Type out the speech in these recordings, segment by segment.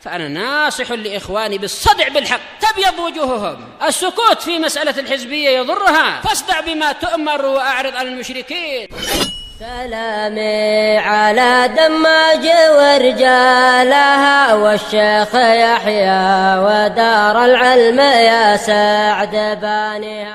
فأنا ناصح لإخواني بالصدع بالحق تبيض وجوههم. السكوت في مسألة الحزبية يضرها، فاصدع بما تؤمر وأعرض عن المشركين. سلامي على دماج ورجالها والشيخ يحيى ودار العلم يا سعد بانيها.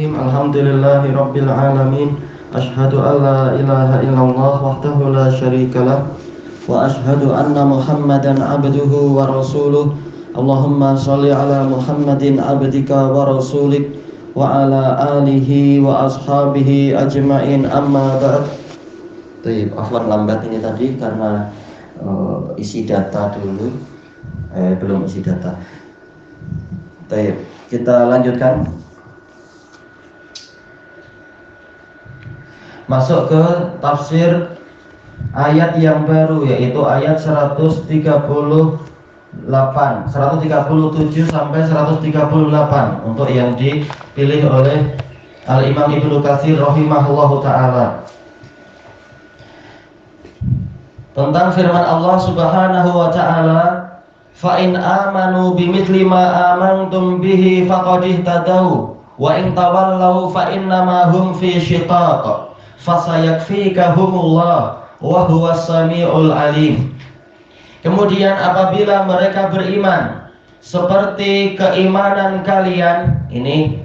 الحمد لله رب العالمين. أشهد أن لا إله إلا الله وحده لا شريك له وأشهد أن محمدا عبده ورسوله. اللهم صل على محمد عبدك ورسولك وعلى آله وأصحابه أجمعين. أما بعد. Baik, afwan lambat ini tadi karena isi data dulu. Belum isi data. Baik, kita lanjutkan. Masuk ke tafsir ayat yang baru, yaitu ayat 137 sampai 138 untuk yang dipilih oleh Al-Imam Ibnu Katsir rahimahullahu ta'ala, tentang firman Allah subhanahu wa ta'ala, fa in amanu bimithli ma amantum bihi faqad ihtadaw wa in tawallaw fa innama hum fi shiqaq fasayakfikahumullah wa huwas samiul alim. Kemudian apabila mereka beriman seperti keimanan kalian, ini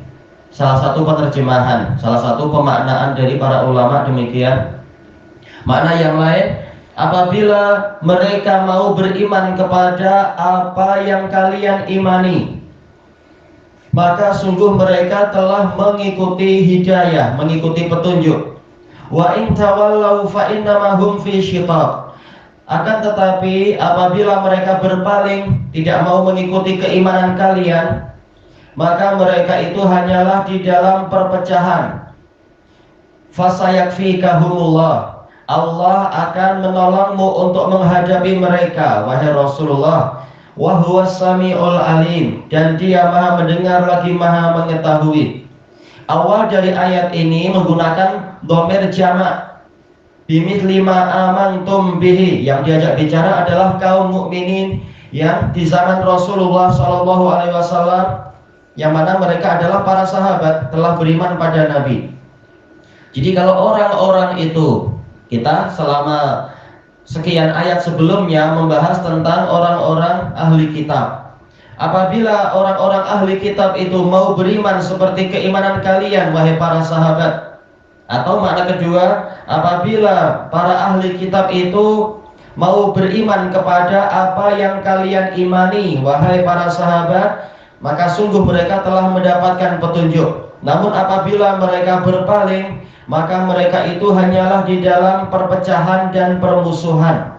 salah satu penerjemahan, salah satu pemaknaan dari para ulama demikian. Makna yang lain, apabila mereka mau beriman kepada apa yang kalian imani, maka sungguh mereka telah mengikuti hidayah, mengikuti petunjuk. Wa in tawallaw fa innama hum fi shiqaq. Akan tetapi apabila mereka berpaling, tidak mau mengikuti keimanan kalian, maka mereka itu hanyalah di dalam perpecahan. Fasayakfikahumullah. Allah akan menolongmu untuk menghadapi mereka, wahai Rasulullah. Wa huwas samiul alim, dan Dia Maha mendengar lagi Maha mengetahui. Awal dari ayat ini menggunakan dhamir jamak, bimithli ma amantum bihi. Yang diajak bicara adalah kaum mukminin yang di zaman Rasulullah SAW, yang mana mereka adalah para sahabat telah beriman pada Nabi. Jadi kalau orang-orang itu, kita selama sekian ayat sebelumnya membahas tentang orang-orang ahli kitab. Apabila orang-orang ahli kitab itu mau beriman seperti keimanan kalian, wahai para sahabat. Atau makna kedua, apabila para ahli kitab itu mau beriman kepada apa yang kalian imani, wahai para sahabat, maka sungguh mereka telah mendapatkan petunjuk. Namun apabila mereka berpaling, maka mereka itu hanyalah di dalam perpecahan dan permusuhan.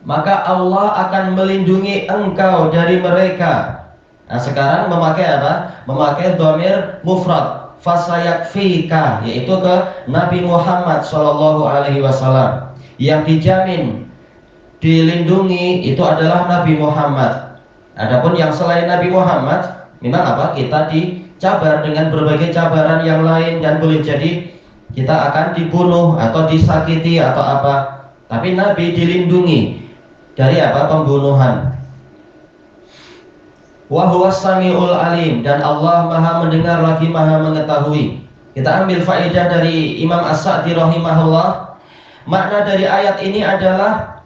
Maka Allah akan melindungi engkau dari mereka. Nah, sekarang memakai apa? Memakai dhamir mufrad, fasayakfika, yaitu ke Nabi Muhammad SAW. Yang dijamin dilindungi itu adalah Nabi Muhammad. Adapun yang selain Nabi Muhammad, memang apa? Kita dicabar dengan berbagai cabaran yang lain, dan boleh jadi kita akan dibunuh atau disakiti atau apa. Tapi Nabi dilindungi dari apa? Pembunuhan. Wa huwas samiul alim, dan Allah Maha mendengar lagi Maha mengetahui. Kita ambil faedah dari Imam As-Sa'di rahimahullah. Makna dari ayat ini adalah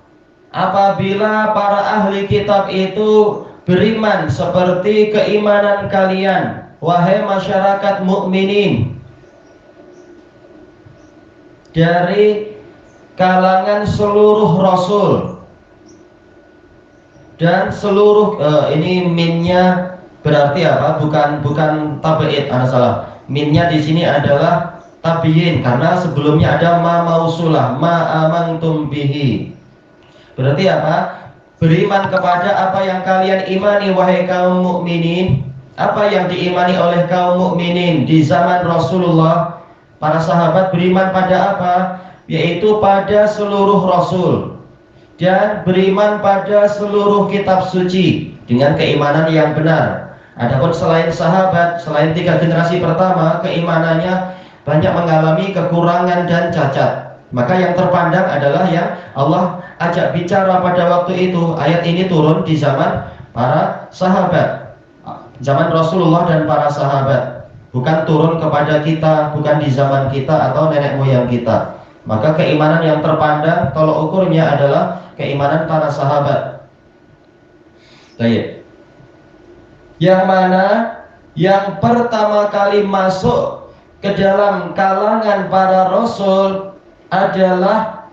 apabila para ahli kitab itu beriman seperti keimanan kalian, wahai masyarakat mukminin, dari kalangan seluruh rasul. Dan seluruh ini minnya berarti apa? Bukan tabi'id, salah. Minnya di sini adalah tabiin, karena sebelumnya ada ma mausulah, ma amantum bihi. Berarti apa? Beriman kepada apa yang kalian imani, wahai kaum mukminin. Apa yang diimani oleh kaum mukminin di zaman Rasulullah, para sahabat beriman pada apa? Yaitu pada seluruh rasul, dan beriman pada seluruh kitab suci dengan keimanan yang benar. Adapun selain sahabat, selain 3 generasi pertama, keimanannya banyak mengalami kekurangan dan cacat. Maka yang terpandang adalah yang Allah ajak bicara pada waktu itu. Ayat ini turun di zaman para sahabat, zaman Rasulullah dan para sahabat, bukan turun kepada kita, bukan di zaman kita atau nenek moyang kita. Maka keimanan yang terpandang tolok ukurnya adalah keimanan para sahabat. Baik. Yang mana yang pertama kali masuk ke dalam kalangan para rasul adalah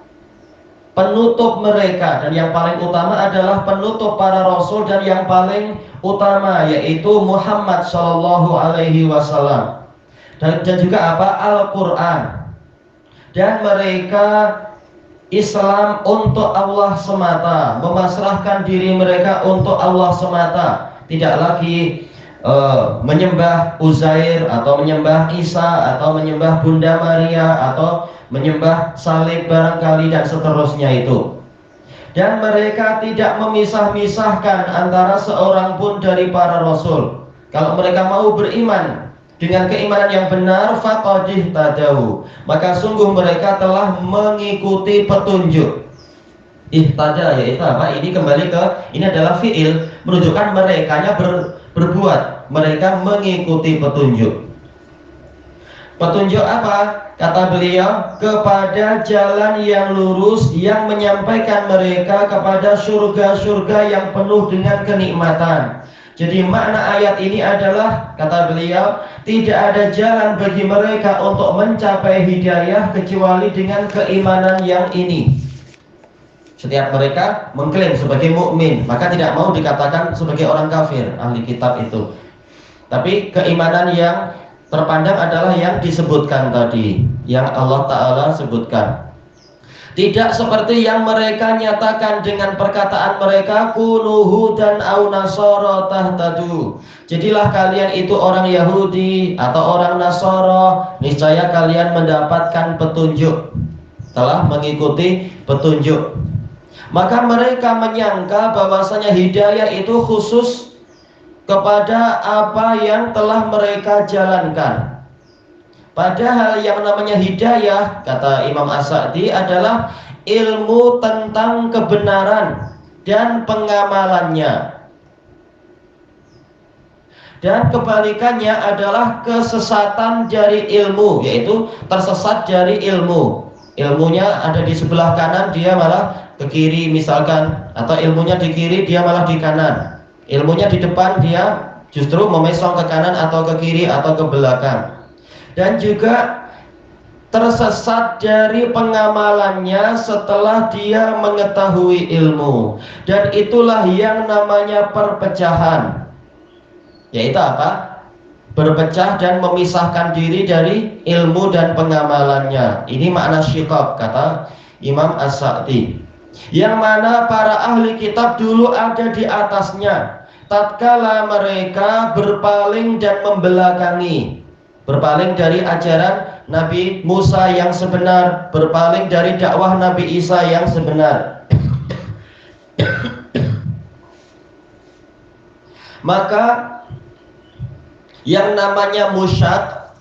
penutup mereka, dan yang paling utama adalah penutup para rasul, dan yang paling utama yaitu Muhammad Shallallahu Alaihi Wasallam, dan juga apa, Al-Quran. Dan mereka Islam untuk Allah semata, memasrahkan diri mereka untuk Allah semata, tidak lagi menyembah Uzair atau menyembah Isa atau menyembah Bunda Maria atau menyembah salib barangkali dan seterusnya itu. Dan mereka tidak memisah-misahkan antara seorang pun dari para rasul. Kalau mereka mau beriman dengan keimanan yang benar, faqad ihtadaw, maka sungguh mereka telah mengikuti petunjuk. Ihtada yaitu apa? Ini kembali ke, ini adalah fiil menunjukkan merekanya berbuat, mereka mengikuti petunjuk. Petunjuk apa? Kata beliau, kepada jalan yang lurus yang menyampaikan mereka kepada surga-surga yang penuh dengan kenikmatan. Jadi makna ayat ini adalah, kata beliau, tidak ada jalan bagi mereka untuk mencapai hidayah kecuali dengan keimanan yang ini. Setiap mereka mengklaim sebagai mukmin, maka tidak mau dikatakan sebagai orang kafir, ahli kitab itu. Tapi keimanan yang terpandang adalah yang disebutkan tadi, yang Allah Ta'ala sebutkan. Tidak seperti yang mereka nyatakan dengan perkataan mereka, kunu hudan au nasara tahtadu. Jadilah kalian itu orang Yahudi atau orang Nasara, niscaya kalian mendapatkan petunjuk, telah mengikuti petunjuk. Maka mereka menyangka bahwasanya hidayah itu khusus kepada apa yang telah mereka jalankan. Padahal yang namanya hidayah, kata Imam As-Sa'di, adalah ilmu tentang kebenaran dan pengamalannya. Dan kebalikannya adalah kesesatan dari ilmu, yaitu tersesat dari ilmu. Ilmunya ada di sebelah kanan, dia malah ke kiri misalkan, atau ilmunya di kiri, dia malah di kanan. Ilmunya di depan, dia justru memesong ke kanan atau ke kiri atau ke belakang. Dan juga tersesat dari pengamalannya setelah dia mengetahui ilmu. Dan itulah yang namanya perpecahan. Yaitu apa? Berpecah dan memisahkan diri dari ilmu dan pengamalannya. Ini makna syiqaq, kata Imam As-Sa'di. Yang mana para ahli kitab dulu ada di atasnya tatkala mereka berpaling dan membelakangi, berpaling dari ajaran Nabi Musa yang sebenar, berpaling dari dakwah Nabi Isa yang sebenar. Maka yang namanya musyad,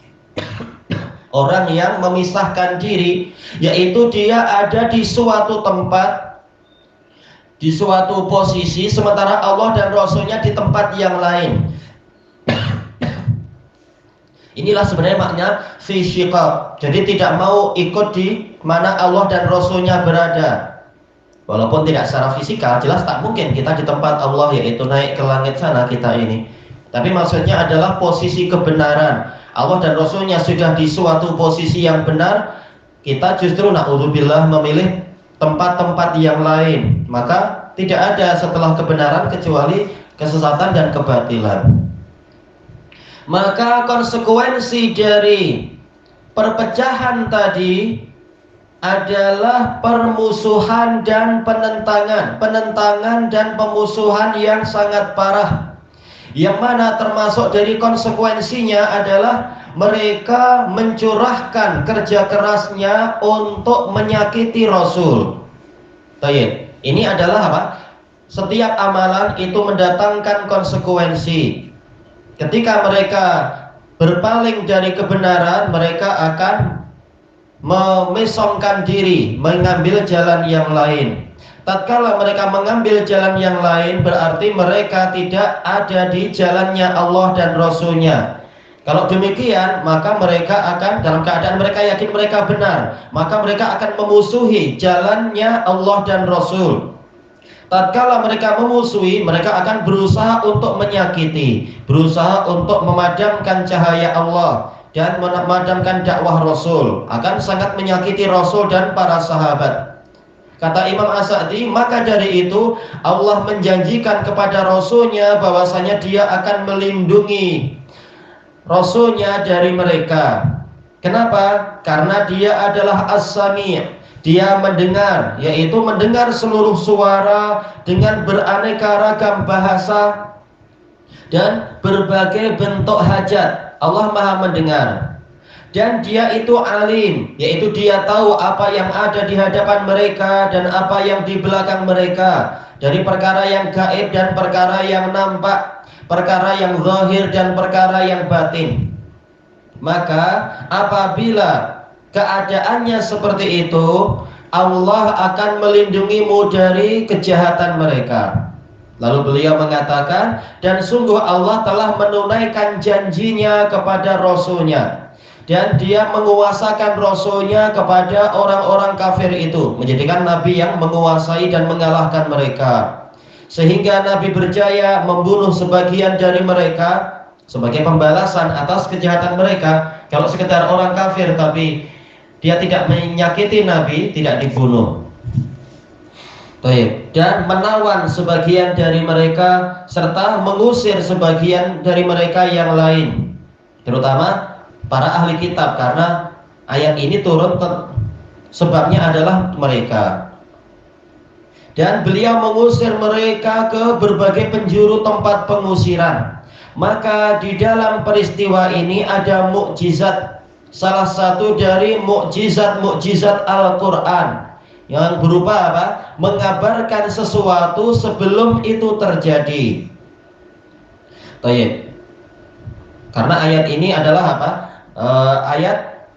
orang yang memisahkan diri, yaitu dia ada di suatu tempat, di suatu posisi, sementara Allah dan Rasulnya di tempat yang lain. Inilah sebenarnya makna fi syiqaq. Jadi tidak mau ikut di mana Allah dan Rasulnya berada. Walaupun tidak secara fisikal, jelas tak mungkin kita di tempat Allah, yaitu naik ke langit sana kita ini. Tapi maksudnya adalah posisi kebenaran. Allah dan Rasulnya sudah di suatu posisi yang benar, kita justru na'udzubillah memilih tempat-tempat yang lain. Maka tidak ada setelah kebenaran kecuali kesesatan dan kebatilan. Maka konsekuensi dari perpecahan tadi adalah permusuhan dan penentangan dan pemusuhan yang sangat parah. Yang mana termasuk dari konsekuensinya adalah mereka mencurahkan kerja kerasnya untuk menyakiti Rasul. Baik, ini adalah apa? Setiap amalan itu mendatangkan konsekuensi. Ketika mereka berpaling dari kebenaran, mereka akan memesongkan diri, mengambil jalan yang lain. Tatkala mereka mengambil jalan yang lain, berarti mereka tidak ada di jalannya Allah dan Rasulnya. Kalau demikian, maka mereka akan, dalam keadaan mereka yakin mereka benar, maka mereka akan memusuhi jalannya Allah dan Rasul. Tatkala mereka memusuhi, mereka akan berusaha untuk menyakiti, berusaha untuk memadamkan cahaya Allah dan memadamkan dakwah Rasul, akan sangat menyakiti Rasul dan para sahabat. Kata Imam As-Sa'di, maka dari itu Allah menjanjikan kepada Rasulnya bahwasanya dia akan melindungi Rasulnya dari mereka. Kenapa? Karena dia adalah As-Sami', dia mendengar, yaitu mendengar seluruh suara dengan beraneka ragam bahasa dan berbagai bentuk hajat. Allah Maha mendengar. Dan dia itu alim, yaitu dia tahu apa yang ada di hadapan mereka dan apa yang di belakang mereka, dari perkara yang gaib dan perkara yang nampak, perkara yang zahir dan perkara yang batin. Maka apabila keadaannya seperti itu, Allah akan melindungimu dari kejahatan mereka. Lalu beliau mengatakan, dan sungguh Allah telah menunaikan janjinya kepada Rasulnya, dan dia menguasakan Rasulnya kepada orang-orang kafir itu, menjadikan Nabi yang menguasai dan mengalahkan mereka, sehingga Nabi berjaya membunuh sebagian dari mereka sebagai pembalasan atas kejahatan mereka. Kalau sekedar orang kafir tapi dia tidak menyakiti Nabi, tidak dibunuh. Dan menawan sebagian dari mereka serta mengusir sebagian dari mereka yang lain, terutama para ahli kitab, karena ayat ini turun sebabnya adalah mereka. Dan beliau mengusir mereka ke berbagai penjuru tempat pengusiran. Maka di dalam peristiwa ini ada mukjizat, salah satu dari mukjizat Al-Quran, yang berupa apa? Mengabarkan sesuatu sebelum itu terjadi. Karena ayat ini adalah apa? Ayat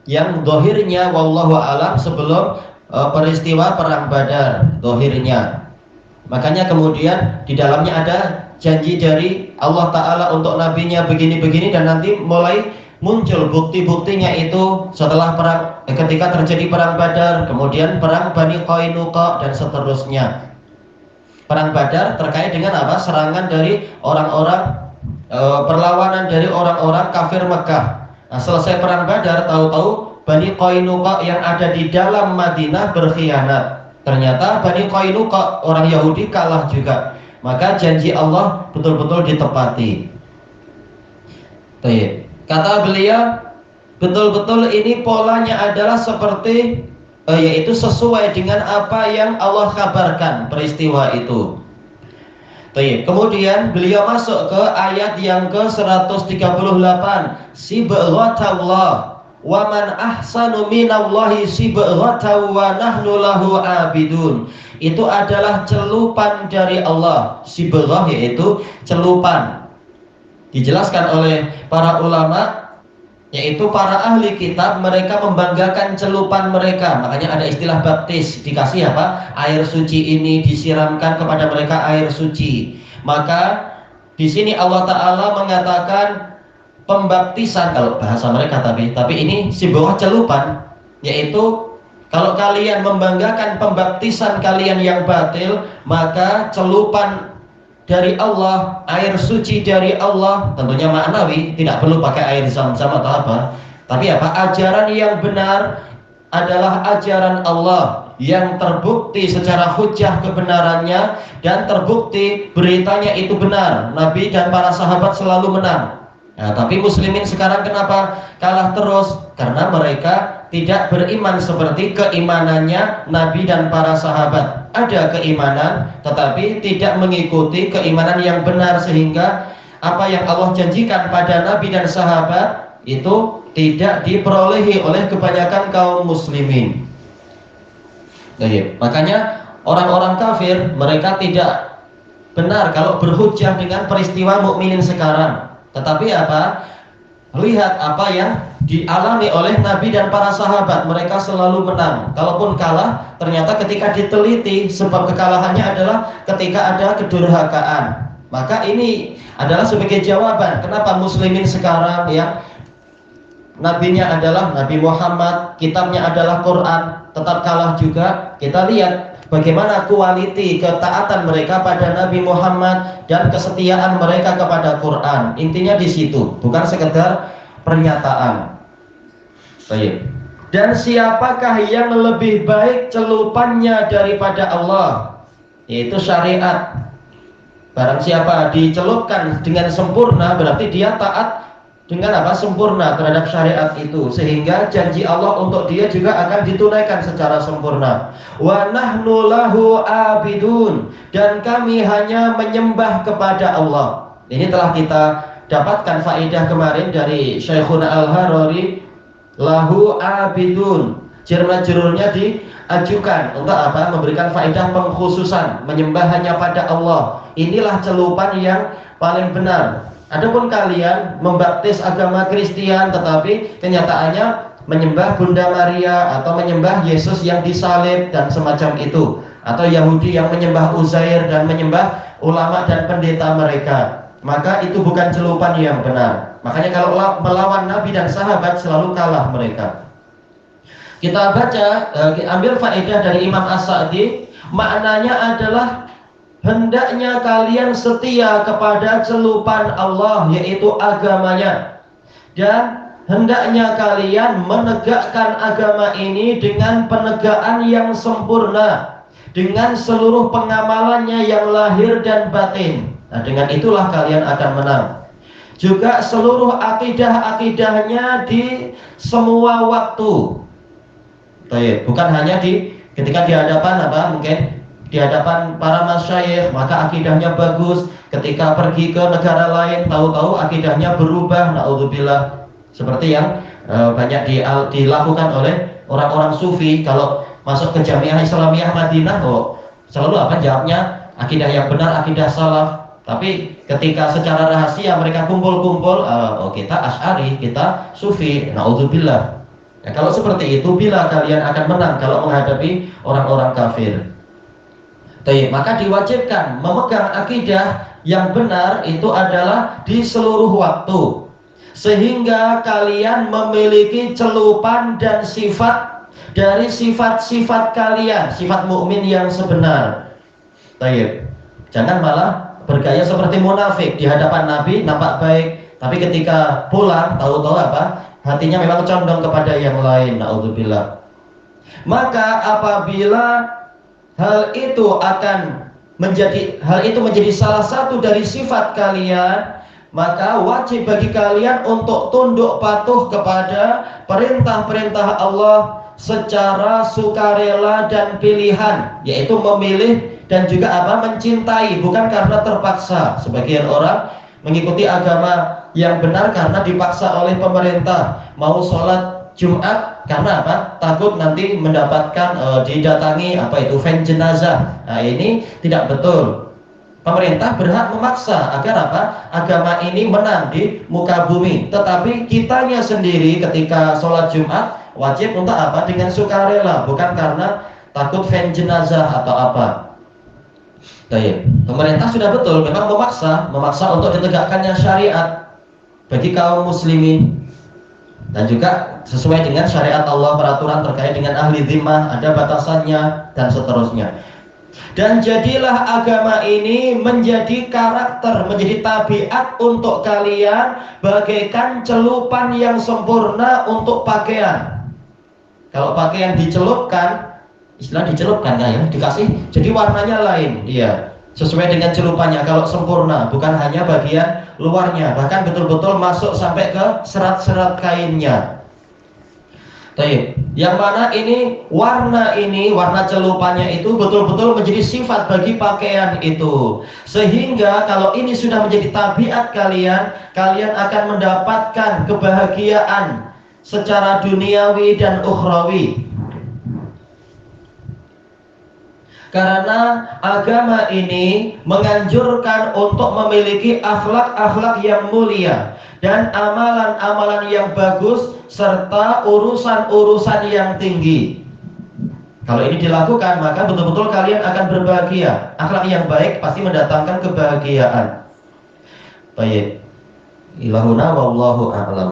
yang dohirnya wallahu alam sebelum peristiwa perang Badar, dohirnya. Makanya kemudian di dalamnya ada janji dari Allah Ta'ala untuk nabinya begini-begini, dan nanti mulai muncul bukti-buktinya itu setelah perang, ketika terjadi perang Badar, kemudian perang Bani Qainuqa dan seterusnya. Perang Badar terkait dengan apa? Serangan dari orang-orang, perlawanan dari orang-orang kafir Mekah. Nah, selesai perang Badar, tahu-tahu Bani Qainuqa yang ada di dalam Madinah berkhianat. Ternyata Bani Qainuqa, orang Yahudi, kalah juga. Maka janji Allah betul-betul ditepati. Kata beliau, betul-betul ini polanya adalah seperti yaitu sesuai dengan apa yang Allah kabarkan peristiwa itu. Kemudian beliau masuk ke ayat yang ke-138, sibghatallah wa man ahsanu minallahi sibghatan wa nahnu lahu abidun. Itu adalah celupan dari Allah. Sibghah yaitu celupan. Dijelaskan oleh para ulama, yaitu para ahli kitab, mereka membanggakan celupan mereka. Makanya ada istilah baptis, dikasih apa? Air suci ini disiramkan kepada mereka, air suci. Maka di sini Allah Ta'ala mengatakan pembaptisan, kalau bahasa mereka, tapi ini sibghah celupan, yaitu kalau kalian membanggakan pembaptisan kalian yang batil, maka celupan dari Allah, air suci dari Allah, tentunya maknawi, tidak perlu pakai air zam-zam atau apa, tapi apa? Ajaran yang benar adalah ajaran Allah yang terbukti secara hujjah kebenarannya, dan terbukti beritanya itu benar. Nabi dan para sahabat selalu menang. Nah, tapi muslimin sekarang kenapa kalah terus? Karena mereka tidak beriman seperti keimanannya Nabi dan para sahabat. Ada keimanan tetapi tidak mengikuti keimanan yang benar, sehingga apa yang Allah janjikan pada Nabi dan sahabat itu tidak diperolehi oleh kebanyakan kaum muslimin. Makanya orang-orang kafir, mereka tidak benar kalau berhujjah dengan peristiwa mukminin sekarang. Tetapi apa? Lihat apa yang dialami oleh Nabi dan para sahabat, mereka selalu menang. Kalaupun kalah, ternyata ketika diteliti sebab kekalahannya adalah ketika ada kedurhakaan. Maka ini adalah sebagai jawaban kenapa muslimin sekarang yang nabinya adalah Nabi Muhammad, kitabnya adalah Quran, tetap kalah juga. Kita lihat bagaimana kualiti ketaatan mereka pada Nabi Muhammad dan kesetiaan mereka kepada Quran. Intinya di situ, bukan sekedar pernyataan. Baik. Dan siapakah yang lebih baik celupannya daripada Allah? Yaitu syariat. Barang siapa dicelupkan dengan sempurna, berarti dia taat dengan apa? Sempurna terhadap syariat itu, sehingga janji Allah untuk dia juga akan ditunaikan secara sempurna. Wa nahnu lahu abidun, dan kami hanya menyembah kepada Allah. Ini telah kita dapatkan faedah kemarin dari Syekhuna Al-Harari, lahu abidun. Jerma-jerurnya diajukan untuk apa? Memberikan faedah pengkhususan, menyembah hanya pada Allah. Inilah celupan yang paling benar. Adapun kalian membaptis agama Kristen tetapi kenyataannya menyembah Bunda Maria atau menyembah Yesus yang disalib dan semacam itu, atau Yahudi yang menyembah Uzair dan menyembah ulama dan pendeta mereka, maka itu bukan celupan yang benar. Makanya kalau melawan Nabi dan sahabat selalu kalah mereka. Kita baca, ambil faedah dari Imam As-Sa'di, maknanya adalah hendaknya kalian setia kepada celupan Allah, yaitu agamanya, dan hendaknya kalian menegakkan agama ini dengan penegakan yang sempurna, dengan seluruh pengamalannya yang lahir dan batin. Nah, dengan itulah kalian akan menang. Juga seluruh akidah-akidahnya di semua waktu. Bukan hanya ketika di hadapan mungkin di hadapan para masyayikh maka akidahnya bagus, ketika pergi ke negara lain tahu-tahu akidahnya berubah, naudzubillah, seperti yang banyak dilakukan oleh orang-orang sufi. Kalau masuk ke Jamiah Islamiyah Madinah selalu jawabnya akidah yang benar, akidah salaf. Tapi ketika secara rahasia mereka kumpul-kumpul, kita Asy'ari, kita Sufi, naudzubillah. Ya, kalau seperti itu, bila kalian akan menang kalau menghadapi orang-orang kafir. Maka diwajibkan memegang akidah yang benar itu adalah di seluruh waktu, sehingga kalian memiliki celupan dan sifat dari sifat-sifat kalian, sifat mukmin yang sebenar. Jangan malah bergaya seperti munafik, di hadapan Nabi nampak baik, tapi ketika pulang tahu-tahu hatinya memang condong kepada yang lain, naudzubillah. Maka apabila hal itu menjadi salah satu dari sifat kalian, maka wajib bagi kalian untuk tunduk patuh kepada perintah-perintah Allah secara sukarela dan pilihan, yaitu memilih dan juga mencintai, bukan karena terpaksa. Sebagian orang mengikuti agama yang benar karena dipaksa oleh pemerintah, mau sholat Jumat karena takut nanti mendapatkan didatangi van jenazah. Nah, ini tidak betul. Pemerintah berhak memaksa agar agama ini menang di muka bumi, tetapi kitanya sendiri ketika sholat Jumat wajib untuk dengan sukarela, bukan karena takut van jenazah atau apa. Pemerintah sudah betul memang memaksa untuk ditegakkannya syariat bagi kaum muslimin, dan juga sesuai dengan syariat Allah, peraturan terkait dengan ahli zimmah, ada batasannya dan seterusnya. Dan jadilah agama ini menjadi karakter, menjadi tabiat untuk kalian bagaikan celupan yang sempurna untuk pakaian. Kalau pakaian dicelupkan, istilah dicelupkan dikasih, jadi warnanya lain dia, sesuai dengan celupannya. Kalau sempurna, bukan hanya bagian luarnya, bahkan betul-betul masuk sampai ke serat-serat kainnya. Yang mana warna celupannya itu betul-betul menjadi sifat bagi pakaian itu, sehingga kalau ini sudah menjadi tabiat kalian akan mendapatkan kebahagiaan secara duniawi dan ukhrawi. Karena agama ini menganjurkan untuk memiliki akhlak-akhlak yang mulia, dan amalan-amalan yang bagus serta urusan-urusan yang tinggi. Kalau ini dilakukan, maka betul-betul kalian akan berbahagia. Akhlak yang baik pasti mendatangkan kebahagiaan. Baik. Ilahuna wallahu a'lam.